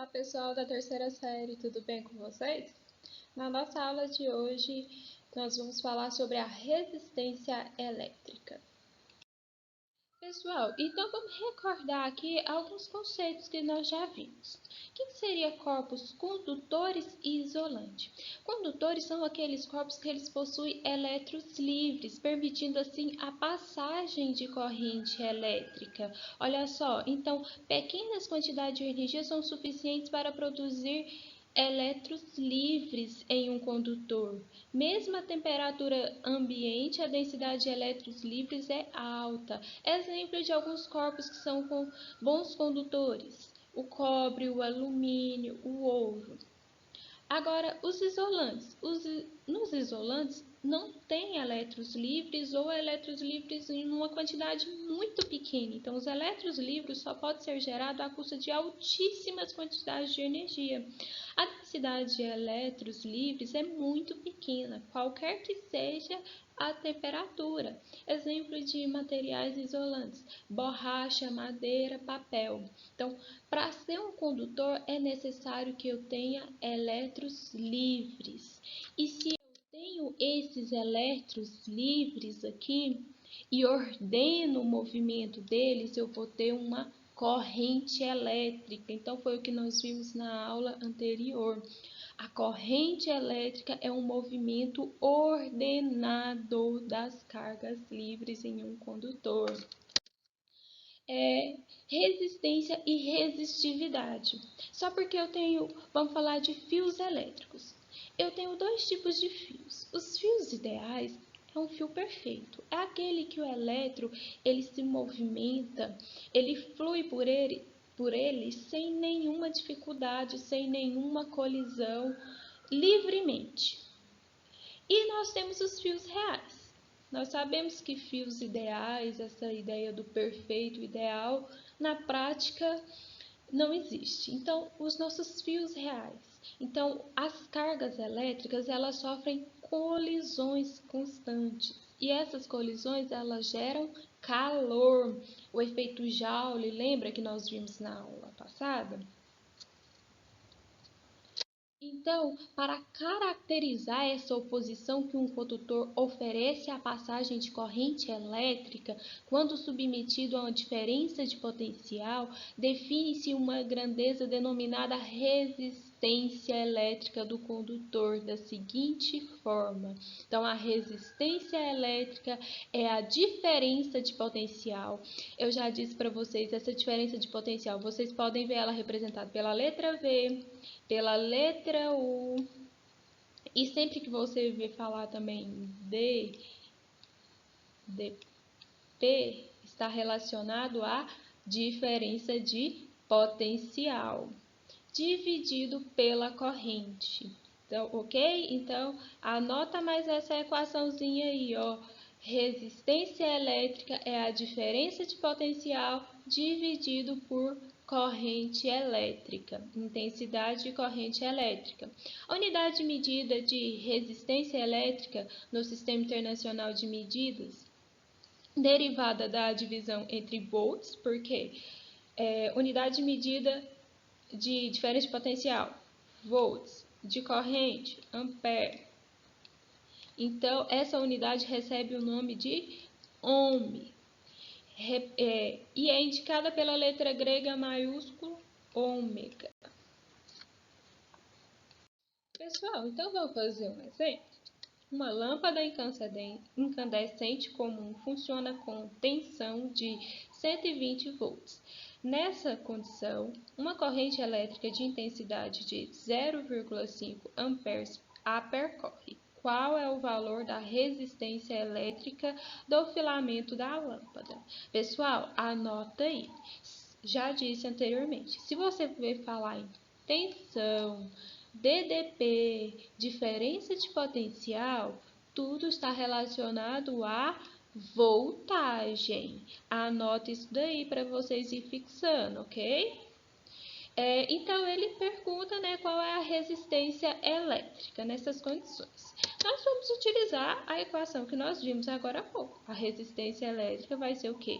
Olá, pessoal da terceira série, tudo bem com vocês? Na nossa aula de hoje, nós vamos falar sobre a resistência elétrica. Pessoal, então vamos recordar aqui alguns conceitos que nós já vimos. O que seria corpos condutores e isolante? Condutores são aqueles corpos que eles possuem elétrons livres, permitindo assim a passagem de corrente elétrica. Olha só, então pequenas quantidades de energia são suficientes para produzir elétrons livres em um condutor. Mesmo a temperatura ambiente, a densidade de elétrons livres é alta. Exemplo de alguns corpos que são bons condutores: o cobre, o alumínio, o ouro. Agora, os isolantes. Nos isolantes não tem elétrons livres ou elétrons livres em uma quantidade muito pequena. Então, os elétrons livres só podem ser gerados à custa de altíssimas quantidades de energia. A densidade de elétrons livres é muito pequena, qualquer que seja a temperatura. Exemplo de materiais isolantes: borracha, madeira, papel. Então, para ser um condutor é necessário que eu tenha elétrons livres. E se eu tenho esses elétrons livres aqui e ordeno o movimento deles, eu vou ter uma corrente elétrica. Então, foi o que nós vimos na aula anterior. A corrente elétrica é um movimento ordenado das cargas livres em um condutor. Resistência e resistividade. Só porque vamos falar de fios elétricos. Eu tenho dois tipos de fios. Os fios ideais é um fio perfeito. É aquele que o elétron, ele se movimenta, ele flui por ele sem nenhuma dificuldade, sem nenhuma colisão, livremente. E nós temos os fios reais. Nós sabemos que fios ideais, essa ideia do perfeito ideal, na prática não existe. Então, os nossos fios reais. Então, as cargas elétricas, elas sofrem colisões constantes. E essas colisões, elas geram calor. O efeito Joule, lembra que nós vimos na aula passada? Então, para caracterizar essa oposição que um condutor oferece à passagem de corrente elétrica, quando submetido a uma diferença de potencial, define-se uma grandeza denominada resistência elétrica do condutor da seguinte forma. Então, a resistência elétrica é a diferença de potencial. Eu já disse para vocês, essa diferença de potencial, vocês podem ver ela representada pela letra V, pela letra U, e sempre que você vê falar também P, está relacionado à diferença de potencial, dividido pela corrente. Então, ok? Então, anota mais essa equaçãozinha aí, ó. Resistência elétrica é a diferença de potencial dividido por corrente elétrica, intensidade de corrente elétrica. A unidade de medida de resistência elétrica no Sistema Internacional de Medidas, derivada da divisão entre volts, porque unidade de medida de diferença de potencial, volts, de corrente, ampere. Então, essa unidade recebe o nome de ohm. E é indicada pela letra grega maiúsculo ômega. Pessoal, então vamos fazer um exemplo. Uma lâmpada incandescente comum funciona com tensão de 120 volts. Nessa condição, uma corrente elétrica de intensidade de 0,5 amperes a percorre. Qual é o valor da resistência elétrica do filamento da lâmpada? Pessoal, anota aí. Já disse anteriormente, se você ver falar em tensão, DDP, diferença de potencial, tudo está relacionado a voltagem. Anota isso daí para vocês ir fixando, ok? Então, ele pergunta, né, qual é a resistência elétrica nessas condições. Nós vamos utilizar a equação que nós vimos agora há pouco. A resistência elétrica vai ser o quê?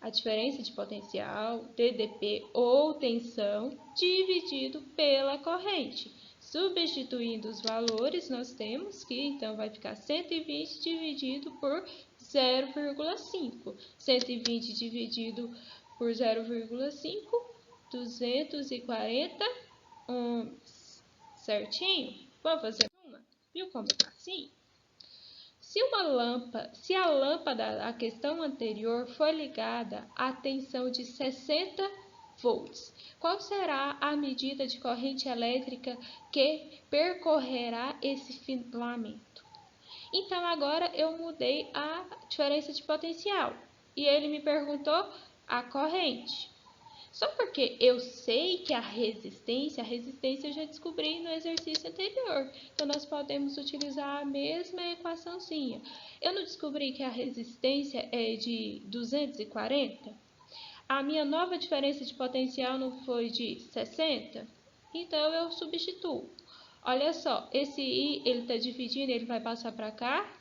a diferença de potencial, TDP ou tensão, dividido pela corrente. Substituindo os valores, nós temos que, então, vai ficar 120 dividido por 0,5. 120 dividido por 0,5, 240 ohms. Certinho? Vamos fazer uma? Viu como é facinho? Se a lâmpada, a questão anterior, for ligada à tensão de 60 volts, qual será a medida de corrente elétrica que percorrerá esse filamento? Então, agora eu mudei a diferença de potencial e ele me perguntou a corrente. Só porque eu sei que a resistência eu já descobri no exercício anterior. Então, nós podemos utilizar a mesma equaçãozinha. Eu não descobri que a resistência é de 240? A minha nova diferença de potencial não foi de 60? Então, eu substituo. Olha só, esse I, ele está dividindo, ele vai passar para cá,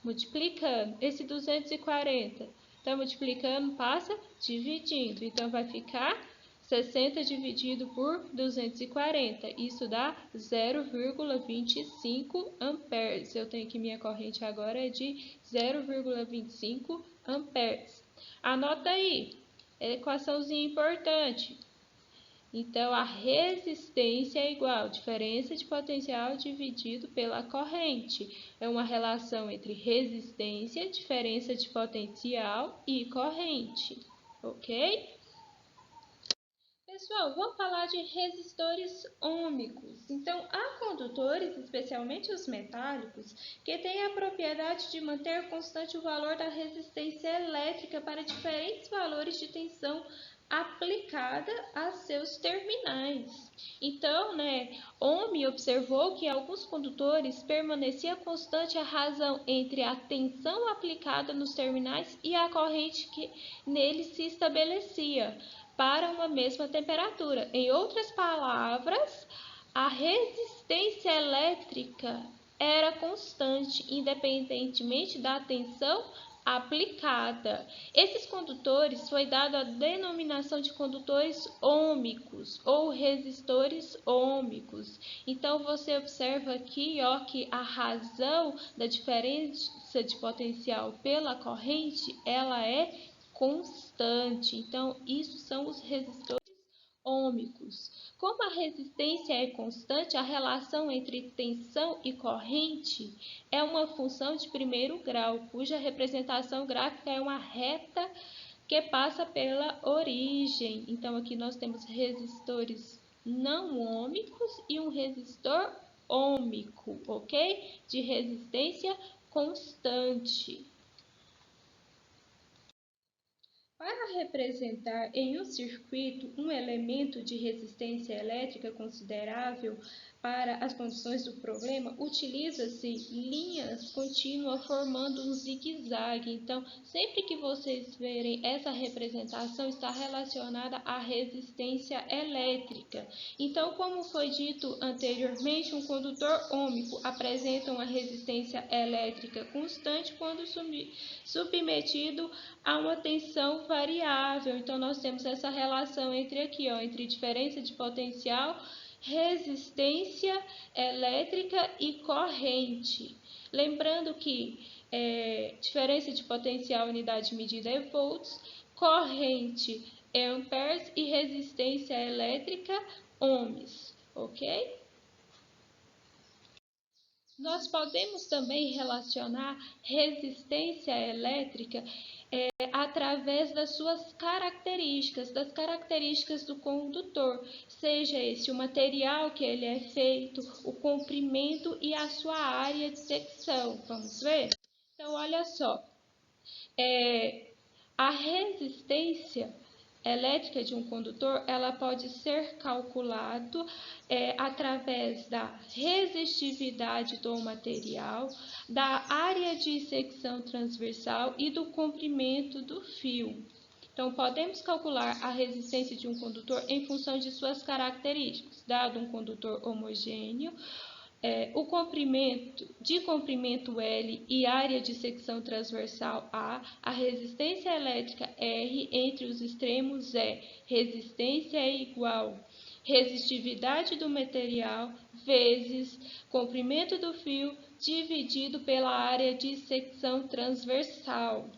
multiplicando. Esse 240... Então, multiplicando, passa dividindo. Então, vai ficar 60 dividido por 240. Isso dá 0,25 amperes. Eu tenho que minha corrente agora é de 0,25 amperes. Anota aí. Equaçãozinha importante. Então, a resistência é igual a diferença de potencial dividido pela corrente. É uma relação entre resistência, diferença de potencial e corrente. Ok? Pessoal, vamos falar de resistores ômicos. Então, há condutores, especialmente os metálicos, que têm a propriedade de manter constante o valor da resistência elétrica para diferentes valores de tensão aplicada a seus terminais. Então, Ohm observou que alguns condutores permanecia constante a razão entre a tensão aplicada nos terminais e a corrente que neles se estabelecia para uma mesma temperatura. Em outras palavras, a resistência elétrica era constante, independentemente da tensão aplicada. Esses condutores foi dado a denominação de condutores ômicos ou resistores ômicos. Então, você observa aqui que a razão da diferença de potencial pela corrente, ela é constante. Então, isso são os resistores ômicos. Como a resistência é constante, a relação entre tensão e corrente é uma função de primeiro grau, cuja representação gráfica é uma reta que passa pela origem. Então, aqui nós temos resistores não ômicos e um resistor ômico, ok? De resistência constante. Para representar em um circuito um elemento de resistência elétrica considerável para as condições do problema, utiliza-se linhas contínuas formando um zigue-zague. Então, sempre que vocês verem essa representação, está relacionada à resistência elétrica. Então, como foi dito anteriormente, um condutor ômico apresenta uma resistência elétrica constante quando submetido a uma tensão variável. Então, nós temos essa relação entre diferença de potencial, resistência elétrica e corrente. Lembrando que diferença de potencial, unidade de medida é volts, corrente é amperes e resistência elétrica ohms, ok? Nós podemos também relacionar resistência elétrica através das suas características, das características do condutor, seja esse o material que ele é feito, o comprimento e a sua área de secção. Vamos ver? Então, olha só, a resistência elétrica de um condutor, ela pode ser calculado através da resistividade do material, da área de secção transversal e do comprimento do fio. Então, podemos calcular a resistência de um condutor em função de suas características, dado um condutor homogêneo, o comprimento L e área de secção transversal A resistência elétrica R entre os extremos resistência é igual resistividade do material vezes comprimento do fio dividido pela área de secção transversal.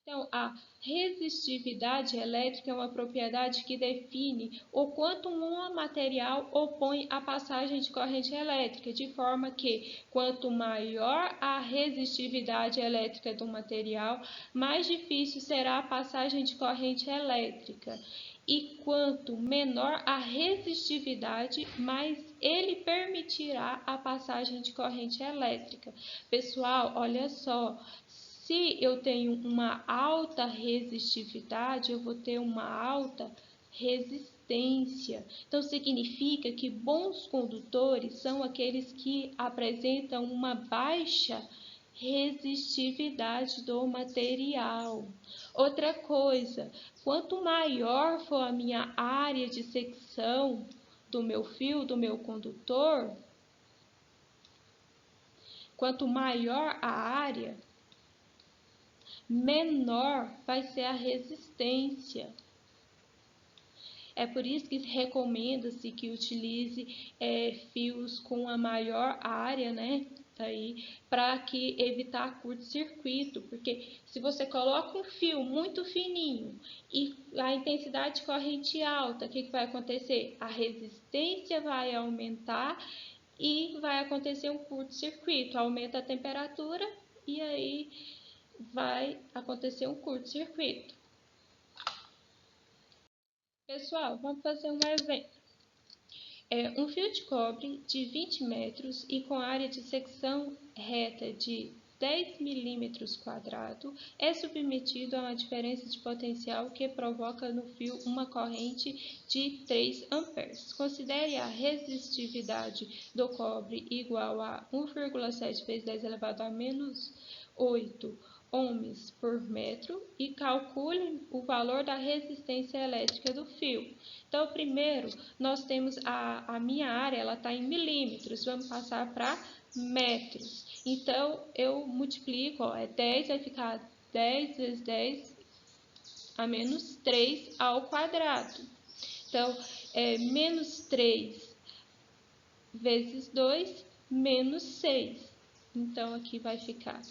Então, a resistividade elétrica é uma propriedade que define o quanto um material opõe à passagem de corrente elétrica, de forma que, quanto maior a resistividade elétrica do material, mais difícil será a passagem de corrente elétrica. E quanto menor a resistividade, mais ele permitirá a passagem de corrente elétrica. Pessoal, olha só. Se eu tenho uma alta resistividade, eu vou ter uma alta resistência. Então, significa que bons condutores são aqueles que apresentam uma baixa resistividade do material. Outra coisa, quanto maior for a minha área de secção do meu fio, do meu condutor, quanto maior a área, menor vai ser a resistência. É por isso que recomenda-se que utilize fios com a maior área, né? Para que evitar curto-circuito, porque se você coloca um fio muito fininho e a intensidade de corrente alta, o que vai acontecer? A resistência vai aumentar e vai acontecer um curto-circuito, aumenta a temperatura e aí vai acontecer um curto-circuito. Pessoal, vamos fazer um exemplo. Um fio de cobre de 20 metros e com área de secção reta de 10 milímetros quadrados é submetido a uma diferença de potencial que provoca no fio uma corrente de 3 amperes. Considere a resistividade do cobre igual a 1,7 vezes 10 elevado a menos 8 ohms por metro e calcule o valor da resistência elétrica do fio. Então, primeiro, nós temos a minha área, ela está em milímetros, vamos passar para metros. Então, eu multiplico, 10 vai ficar 10 vezes 10 a menos 3 ao quadrado. Então, menos 3 vezes 2, menos 6. Então, aqui vai ficar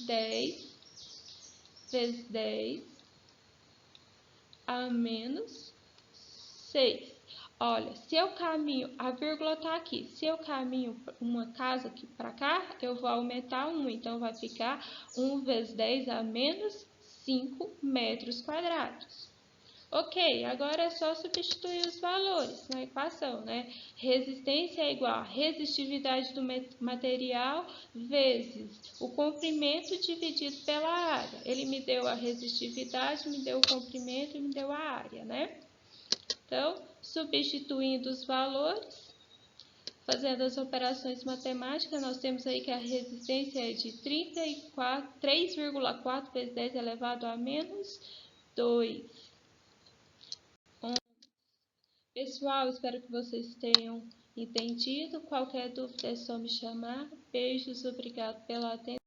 10 vezes 10 a menos 6. Olha, se eu caminho, a vírgula está aqui, se eu caminho uma casa aqui para cá, eu vou aumentar 1, então vai ficar 1 vezes 10 a menos 5 metros quadrados. Ok, agora é só substituir os valores na equação, né? Resistência é igual a resistividade do material vezes o comprimento dividido pela área. Ele me deu a resistividade, me deu o comprimento e me deu a área, né? Então, substituindo os valores, fazendo as operações matemáticas, nós temos aí que a resistência é de 3,4 vezes 10 elevado a menos 2. Pessoal, espero que vocês tenham entendido. Qualquer dúvida é só me chamar. Beijos, obrigado pela atenção.